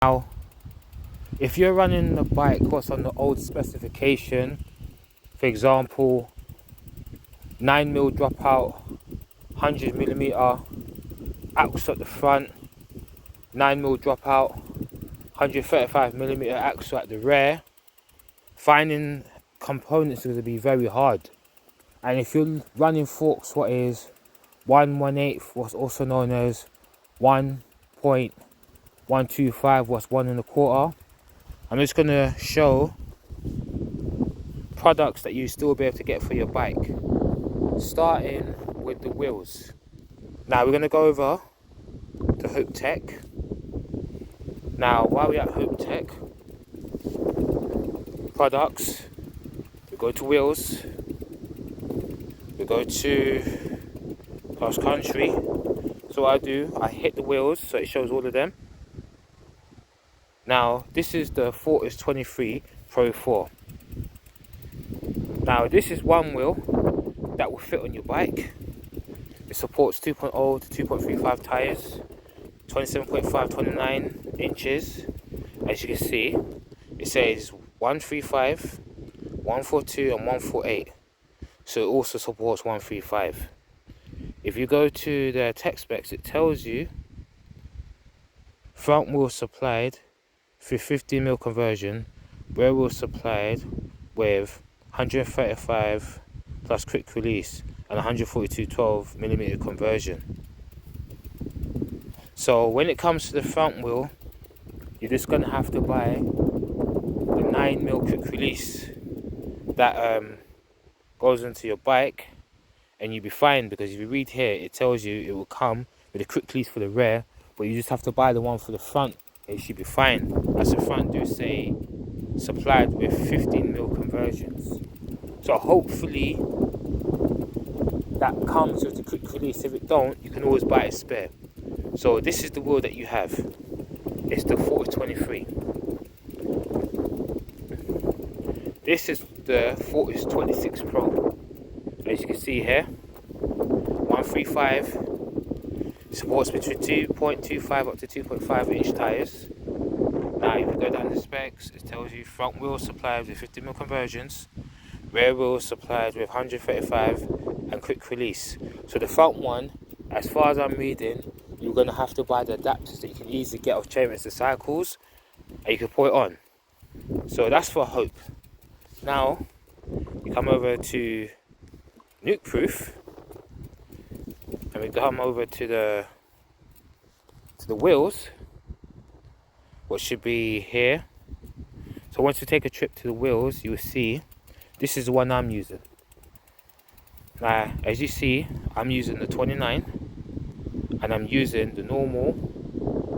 Now, if you're running the bike what's on the old specification, for example, 9mm dropout, 100mm axle at the front, 9mm dropout, 135mm axle at the rear, finding components is going to be very hard. And if you're running forks, what is 1/1/8, what's also known as 1.125, what's 1 1/4, I'm just going to show products that you still be able to get for your bike, starting with the wheels. Now we're going to go over to Hope Tech. Now while we're at Hope Tech products, we go to wheels, we go to cross country. So what I do, I hit the wheels so it shows all of them. Now this is the Fortis 23 Pro 4. Now this is one wheel that will fit on your bike. It supports 2.0 to 2.35 tires, 27.5, 29 inches. As you can see, it says 135, 142 and 148. So it also supports 135. If you go to the tech specs, it tells you front wheel supplied through 15mm conversion, rear wheel supplied with 135 plus quick release and 142 12mm conversion. So when it comes to the front wheel, you're just going to have to buy the 9mm quick release that goes into your bike, and you'll be fine, because if you read here, it tells you it will come with a quick release for the rear, but you just have to buy the one for the front, and it should be fine. As the front do say, supplied with 15mm conversions. So hopefully that comes with the quick release. If it don't, you can always buy a spare. So this is the wheel that you have. It's the Fortis 23. This is the Fortis 26 Pro. As you can see here, 135, supports between 2.25 up to 2.5 inch tires. Now if you go down the specs, it tells you front wheel supplied with 50mm conversions, rear wheel supplied with 135 and quick release. So the front one, as far as I'm reading, you're going to have to buy the adapters that you can easily get off chain cycles, and you can put it on. So that's for Hope. Now you come over to Newtproof, and we come over to the wheels, what should be here. So once you take a trip to the wheels, you will see this is the one I'm using. Now as you see, I'm using the 29, and I'm using the normal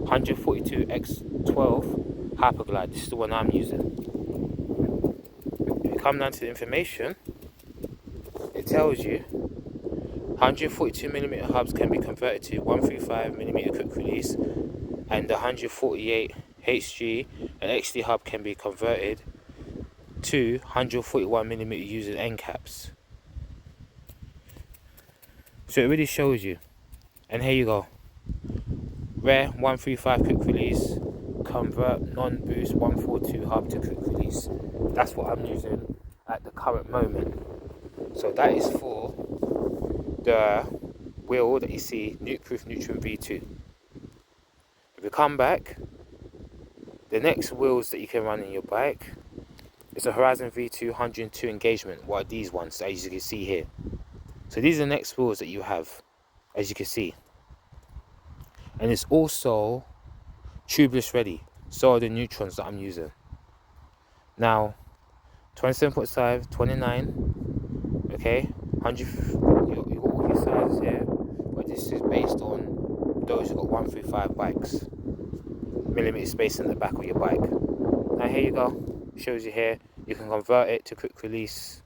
142x12 Hyperglide. This is the one I'm using. If you come down to the information, it tells you 142mm hubs can be converted to 135mm quick release, and the 148 HG and XD hub can be converted to 141mm using end caps. So it really shows you. And here you go. Rear 135 quick release, convert non-boost 142 hub to quick release. That's what I'm using at the current moment. So that is for the wheel that you see, Newtproof Nutrient V2. If you come back, the next wheels that you can run in your bike is a Horizon V2 102 engagement. What are these ones, as you can see here? So these are the next wheels that you have, as you can see. And it's also tubeless ready. So are the neutrons that I'm using. Now, 27.5, 29, okay, 100, you got all these sizes here, but this is based on those who got 135 bikes. Millimeter space in the back of your bike. Now here you go, shows you here, you can convert it to quick release.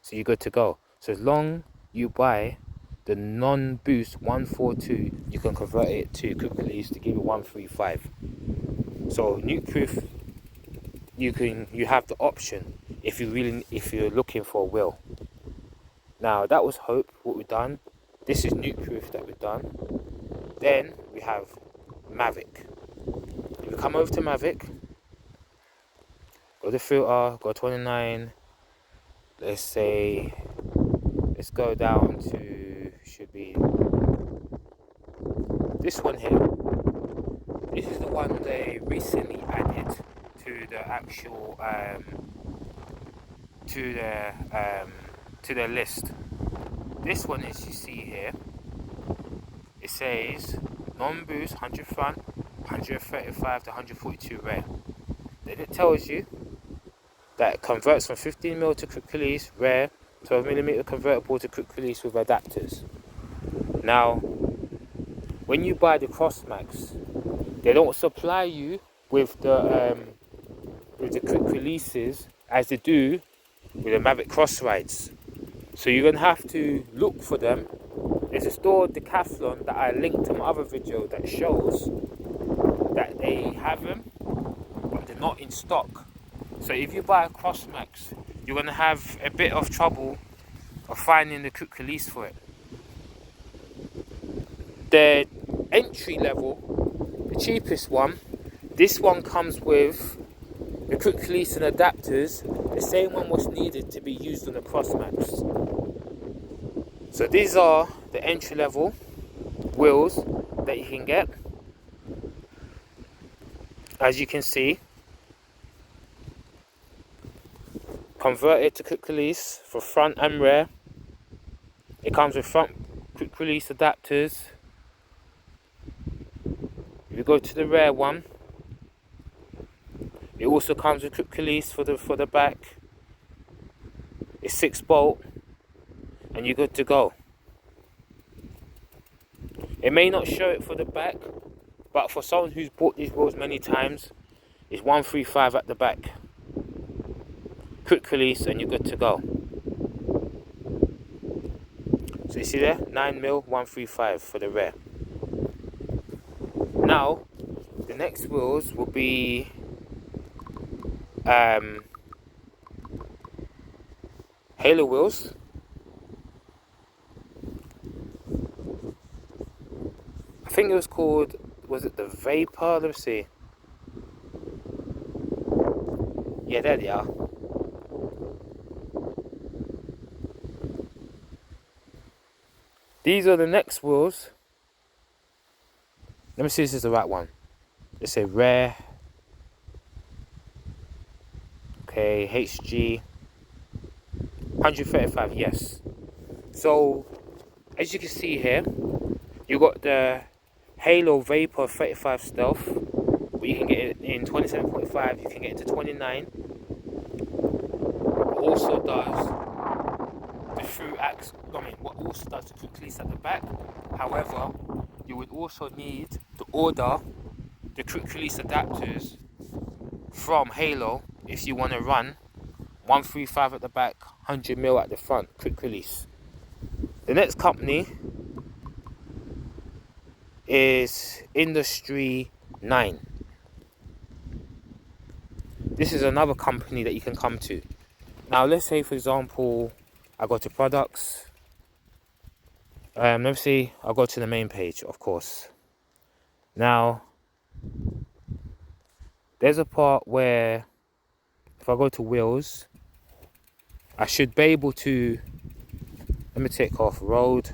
So you're good to go. So as long you buy the non-boost 142, you can convert it to quick release to give you 135. So Newtproof, you have the option if you're looking for a wheel. Now that was Hope, what we've done. This is Newtproof that we've done. Then we have Mavic. come over to Mavic, go to filter, go 29, let's go down to, should be this one here. This is the one they recently added to the actual to their list. This one, as you see here, it says non-boost 100 front, 135 to 142 rear. Then it tells you that it converts from 15mm to quick release rear, 12mm convertible to quick release with adapters. Now, when you buy the Crossmax, they don't supply you with the quick releases as they do with the Mavic Cross Rides. So you're gonna have to look for them. There's a store Decathlon that I linked to my other video that shows that they have them, but they're not in stock. So if you buy a Crossmax, you're gonna have a bit of trouble of finding the quick release for it. The entry level, the cheapest one, this one comes with the quick release and adapters. The same one was needed to be used on the Crossmax. So these are the entry level wheels that you can get. As you can see, converted to quick release for front and rear. It comes with front quick release adapters. If you go to the rear one, it also comes with quick release for the back. It's 6-bolt, and you're good to go. It may not show it for the back, but for someone who's bought these wheels many times, it's 135 at the back. Quick release, and you're good to go. So you see there, 9mm 135 for the rear. Now, the next wheels will be Halo wheels. I think it was called, was it the Vapor? Let's see. Yeah, there they are. These are the next wheels. Let me see if this is the right one. It's a rare. Okay, HG 135, yes. So, as you can see here, you got the Halo Vapor 35 Stealth, but you can get it in 27.5, you can get it to 29. It also does the through axe, what also does the quick release at the back. However, you would also need to order the quick release adapters from Halo if you want to run 135 at the back, 100mm at the front, quick release. The next company is IndustryNine. This is another company that you can come to. Now, let's say, for example, I go to products. Let me see, I'll go to the main page, of course. Now, there's a part where if I go to wheels, I should be able to, let me take off road,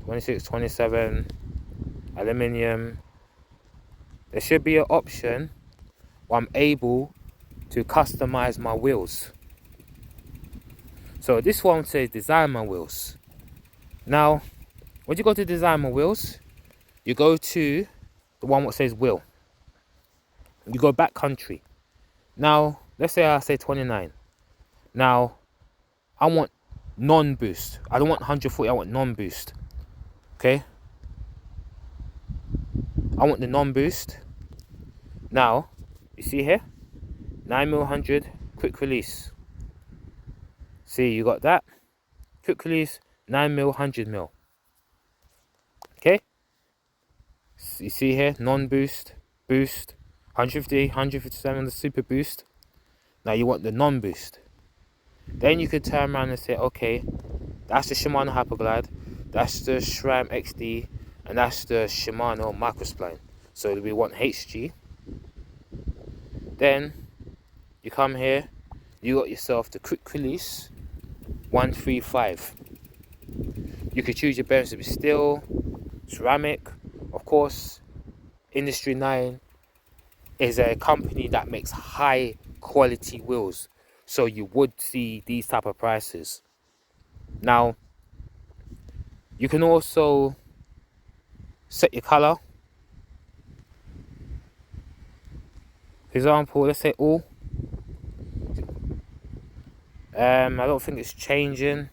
26, 27, aluminium. There should be an option where I'm able to customize my wheels. So this one says design my wheels. Now, when you go to design my wheels, you go to the one that says wheel. You go back country. Now, let's say I say 29. Now, I want non-boost. I don't want 140, I want non-boost. Okay? I want the non-boost. Now, you see here? 9mm 100, quick release. See, you got that. Quick release, 9mm 100mm. Okay? You see here, non-boost, boost, 150, 157 the super boost. Now you want the non-boost. Then you could turn around and say, okay, that's the Shimano Hyperglide, that's the SRAM XD, and that's the Shimano Microspline. So we want HG, Then you come here, you got yourself the quick release 135. You could choose your bearings to be steel, ceramic. Of course, IndustryNine is a company that makes high quality wheels, so you would see these type of prices. Now, you can also set your color. For example, let's say all. I don't think it's changing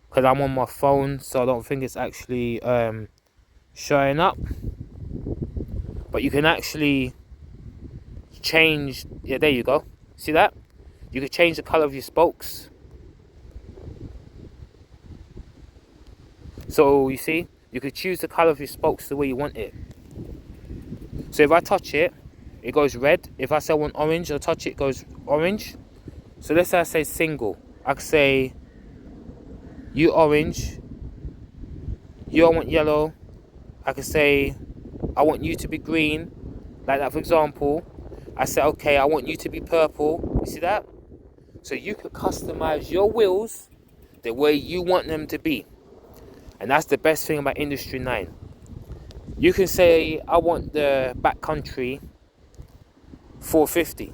because I'm on my phone, so I don't think it's actually showing up. But you can actually change. Yeah, there you go. See that? You can change the color of your spokes. So you see, you could choose the color of your spokes the way you want it. So if I touch it, it goes red. If I say I want orange, I touch it, it goes orange. So let's say I say single. I could say you orange, you I want yellow. I could say I want you to be green. Like that, for example. I say, okay, I want you to be purple. You see that? So you could customize your wheels the way you want them to be. And that's the best thing about IndustryNine. You can say, I want the backcountry 450.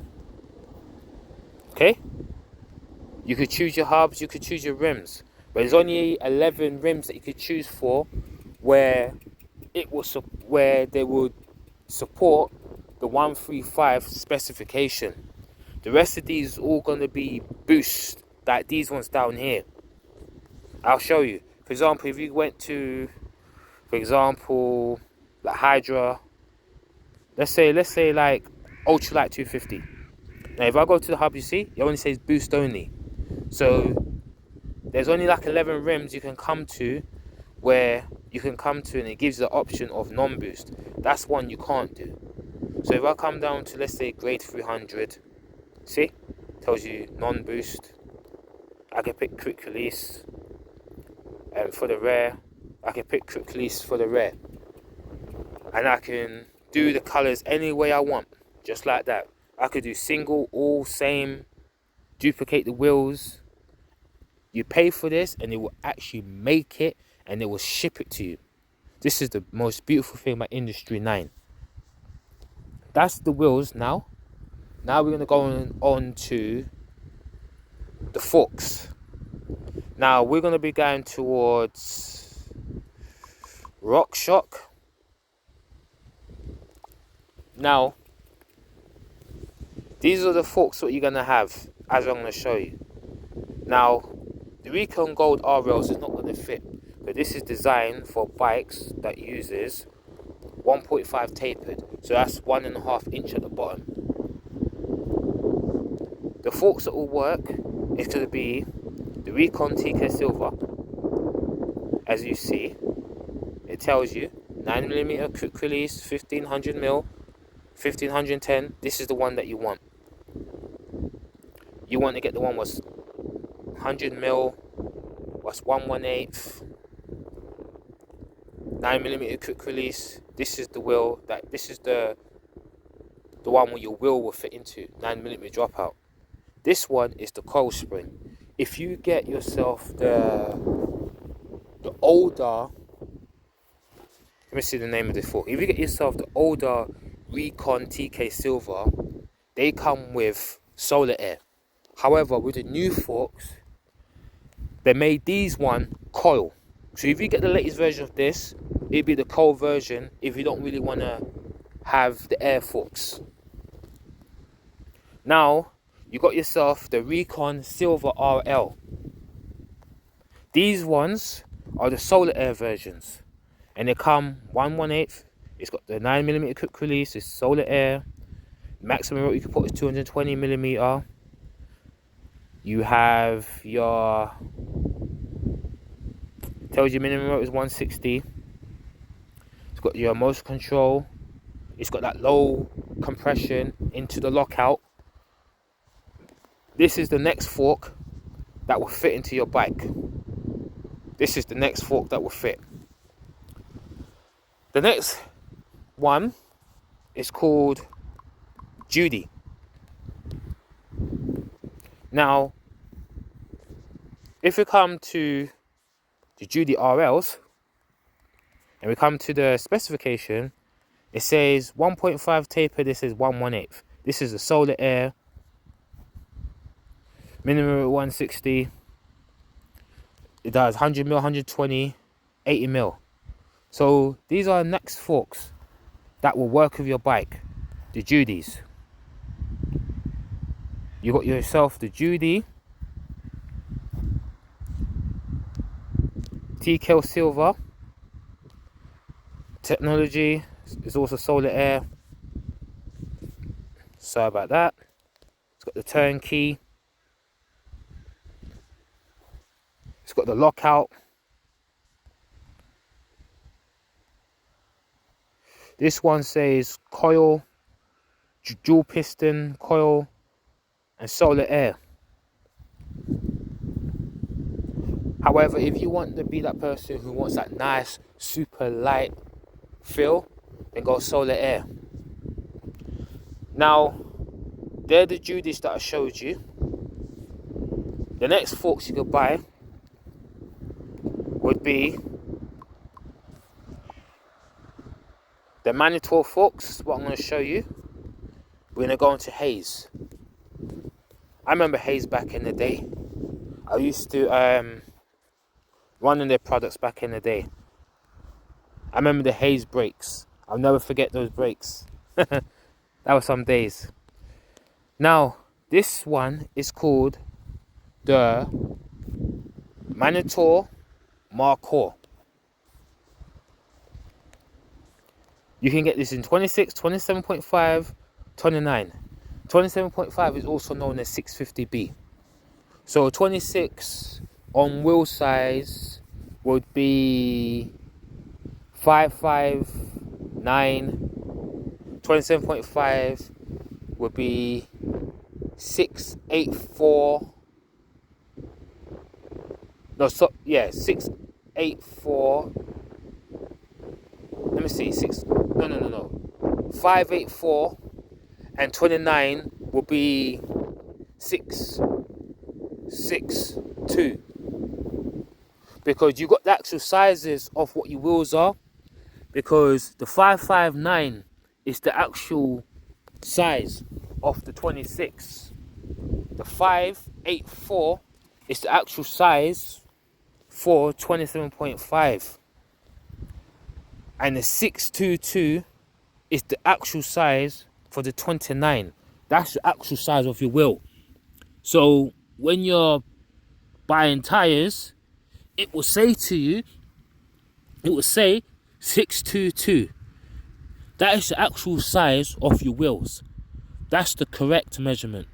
Okay? You could choose your hubs, you could choose your rims. But there's only 11 rims that you could choose for where they would support the 135 specification. The rest of these are all going to be boost, like these ones down here. I'll show you. For example, if you went to, for example, like Hydra, let's say like Ultralight 250. Now if I go to the hub, you see, it only says boost only. So there's only like 11 rims you can come to where you can come to, and it gives the option of non-boost. That's one you can't do. So if I come down to, let's say, grade 300, see, tells you non-boost. I can pick quick release, and for the rear, I can pick quick release for the rear, and I can do the colors any way I want, just like that. I could do single, all, same, duplicate the wheels. You pay for this, and it will actually make it, and it will ship it to you. This is the most beautiful thing about IndustryNine. That's the wheels now. Now we're going to go on to the forks. Now we're going to be going towards RockShox. Now, these are the forks that you're going to have, as I'm going to show you. Now, the Recon Gold R-Rails is not going to fit, but this is designed for bikes that uses 1.5 tapered, so that's 1.5 inch at the bottom. The forks that will work is going to be the Recon TK Silver. As you see, it tells you 9mm quick release, 1500mm, 1510. This is the one that you want. You want to get the one was 100mm, was 1/1/8, 9mm quick release. This is the wheel this is the one where your wheel will fit into, 9mm dropout. This one is the coil spring. If you get yourself the older, let me see the name of the fork. If you get yourself the older Recon TK Silver, they come with solar air. However, with the new forks, they made these one coil. So if you get the latest version of this, it'd be the coil version if you don't really want to have the air forks. Now, you got yourself the Recon Silver RL. These ones are the solar air versions, and they come 1/1/8. It's got the 9mm quick release, it's solar air. Maximum rotor you can put is 220mm. You have your, tells you minimum rotor is 160. It's got your motion control. It's got that low compression into the lockout. This is the next fork that will fit into your bike. This is the next fork that will fit. The next one is called Judy. Now, if we come to the Judy RLs and we come to the specification, it says 1.5 taper, this is 1/1/8. This is a solar air, minimum at 160. It does 100 mil, 120, 80 mil. So these are next forks that will work with your bike, the Judys. You got yourself the Judy TKL Silver technology. It's also solar air. Sorry about that. It's got the turnkey. It's got the lockout. This one says coil, dual piston, coil, and solar air. However, if you want to be that person who wants that nice, super light feel, then go solar air. Now, they're the Judys that I showed you. The next forks you could buy would be the Manitou forks, what I'm going to show you. We're going to go into Haze. I remember Haze back in the day. I used to run in their products back in the day. I remember the Haze brakes. I'll never forget those brakes. That was some days. Now, this one is called the Manitou Marcor. You can get this in 26, 27.5, 29. 27.5 is also known as 650B. So 26 on wheel size would be 559. 27.5 would be 684. No, so yeah, 684. Let me see, no. 584 and 29 will be 662. Because you got the actual sizes of what your wheels are. Because the 559 is the actual size of the 26. The 584 is the actual size for 27.5. And the 622 is the actual size for the 29. That's the actual size of your wheel. So when you're buying tires, it will say to you, it will say 622. That is the actual size of your wheels. That's the correct measurement.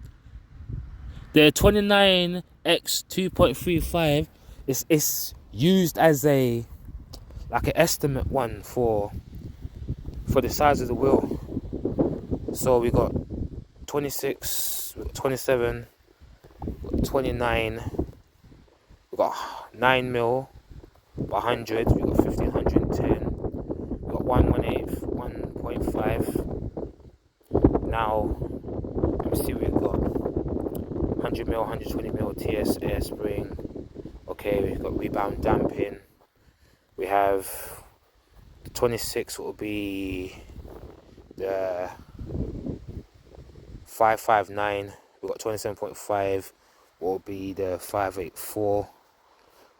The 29x 2.35 is used as a like an estimate one for the size of the wheel. So we got 26, we got 27, we got 29, we got 9 mil, 100, we got 1510, we got 1/1/8, 1.5. Now let me see what we've got. 100 mil, 120 mil TS air spring. Okay, we've got rebound damping. We have the 26 will be the 559. We've got 27.5 will be the 584.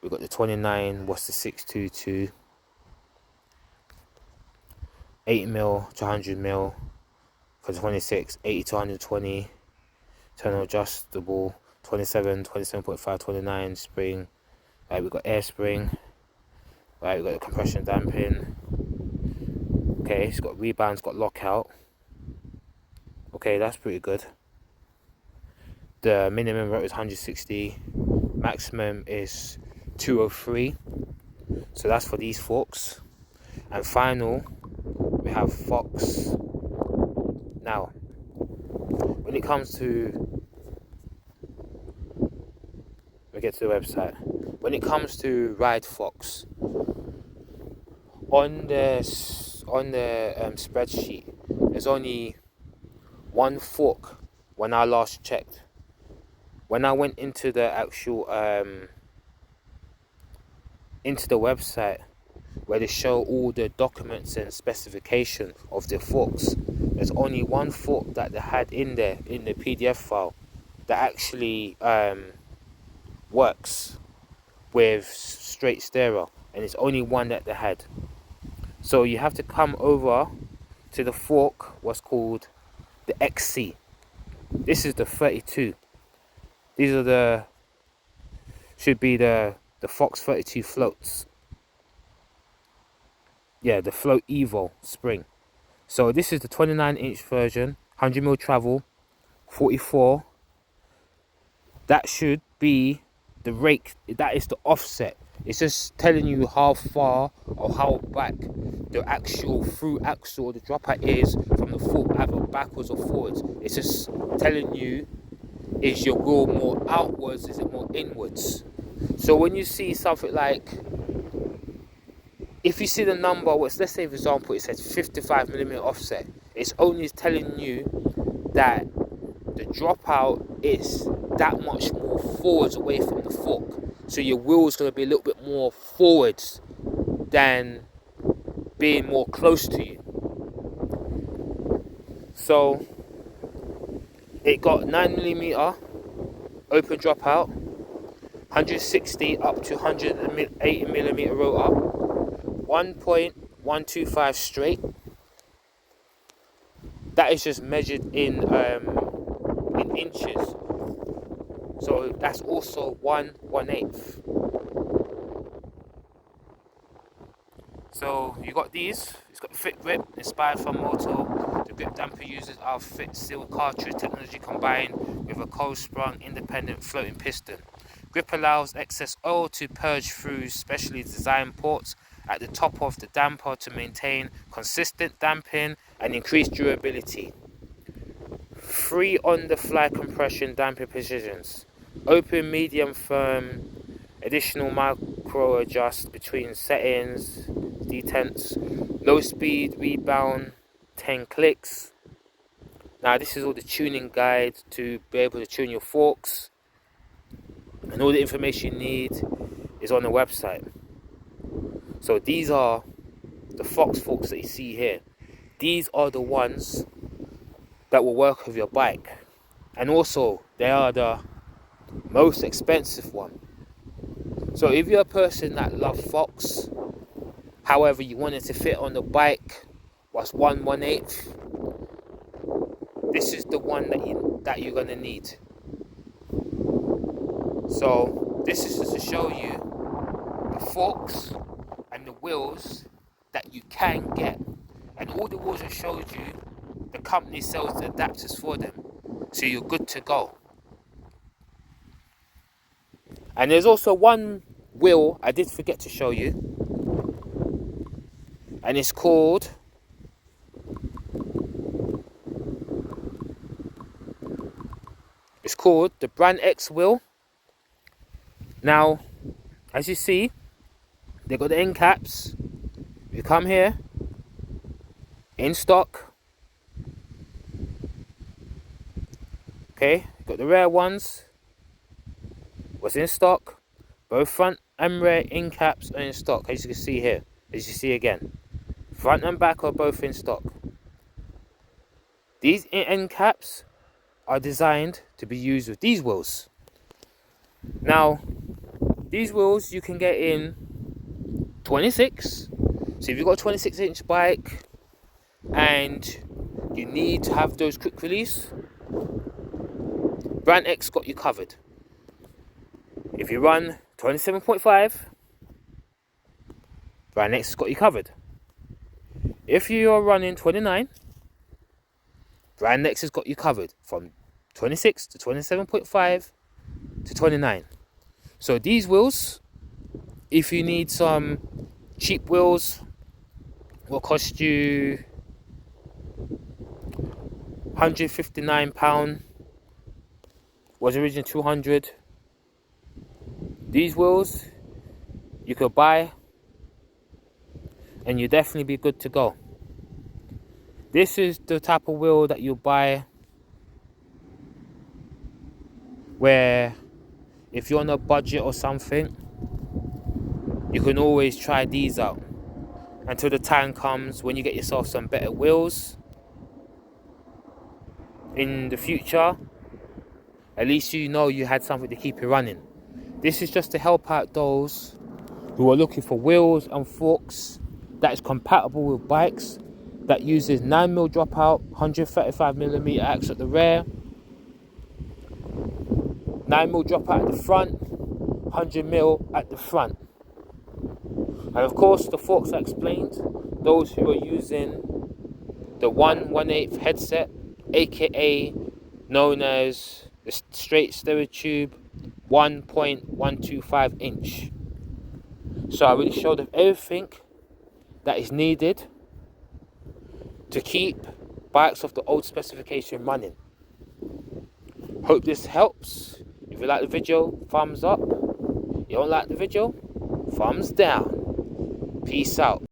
We've got the 29, what's the 622? 80 mil to 100 mil for the 26, 80 to 120. Internal adjustable, 27, 27.5, 29 spring. Right, we've got air spring. Right, we've got the compression damping. Okay, it's got rebounds, got lockout. Okay, that's pretty good. The minimum rotor is 160. Maximum is 203. So that's for these forks. And final, we have Fox. Now, when it comes to, we get to the website. When it comes to Ride Fox, on the spreadsheet, there's only one fork when I last checked. When I went into the actual into the website where they show all the documents and specification of the forks, there's only one fork that they had in there in the PDF file that actually works with straight stereo, and it's only one that they had. So you have to come over to the fork, what's called the XC. This is the 32. These are the, should be the Fox 32 floats. Yeah, the Float Evo spring. So this is the 29-inch version, 100mm travel, 44. That should be the rake, that is the offset. It's just telling you how far or how back the actual through axle or the dropout is from the fork, either backwards or forwards. It's just telling you, is your wheel more outwards, is it more inwards? So when you see something like, if you see the number, let's say for example it says 55mm offset, it's only telling you that the dropout is that much more forwards away from the fork. So your wheel is going to be a little bit more forwards than being more close to you. So it got 9mm open dropout, 160 up to 180mm rotor, 1.125 straight. That is just measured in inches. So that's also 1/8. So you got these. It's got fit grip, inspired from Moto. The grip damper uses our fit seal cartridge technology combined with a cold sprung independent floating piston. Grip allows excess oil to purge through specially designed ports at the top of the damper to maintain consistent damping and increased durability. 3 on-the-fly compression damping positions. Open, medium, firm. Additional micro adjust between settings. Detents. Low speed, rebound, 10 clicks. Now this is all the tuning guide to be able to tune your forks. And all the information you need is on the website. So these are the Fox forks that you see here. These are the ones that will work with your bike. And also, they are the most expensive one. So if you're a person that loves Fox, however you want it to fit on the bike, was 1/8, this is the one that you're going to need. So this is just to show you the forks and the wheels that you can get. And all the wheels I showed you, the company sells the adapters for them. So you're good to go. And there's also one wheel I did forget to show you. And it's called the Brand X wheel. Now, as you see, they got the end caps. You come here, in stock. Okay, got the rear ones. Was in stock. Both front and rear end caps are in stock, as you can see here. As you see again, front and back are both in stock. These end caps are designed to be used with these wheels. Now, these wheels you can get in 26. So if you've got a 26-inch bike and you need to have those quick release, Brand X got you covered. If you run 27.5, Brand X got you covered. If you're running 29, Brand X has got you covered from 26 to 27.5 to 29. So these wheels, if you need some cheap wheels, will cost you £159. Was originally 200. These wheels you could buy and you'll definitely be good to go. This is the type of wheel that you buy where if you're on a budget or something, you can always try these out until the time comes when you get yourself some better wheels in the future. At least you know you had something to keep you running. This is just to help out those who are looking for wheels and forks that is compatible with bikes, that uses 9mm dropout, 135mm axe at the rear, 9mm dropout at the front, 100mm at the front. And of course the forks I explained, those who are using the 1/1/8 headset, aka known as the straight stereo tube 1.125 inch. So I really showed them everything that is needed to keep bikes of the old specification running. Hope this helps. If you like the video, thumbs up. You don't like the video, thumbs down. Peace out.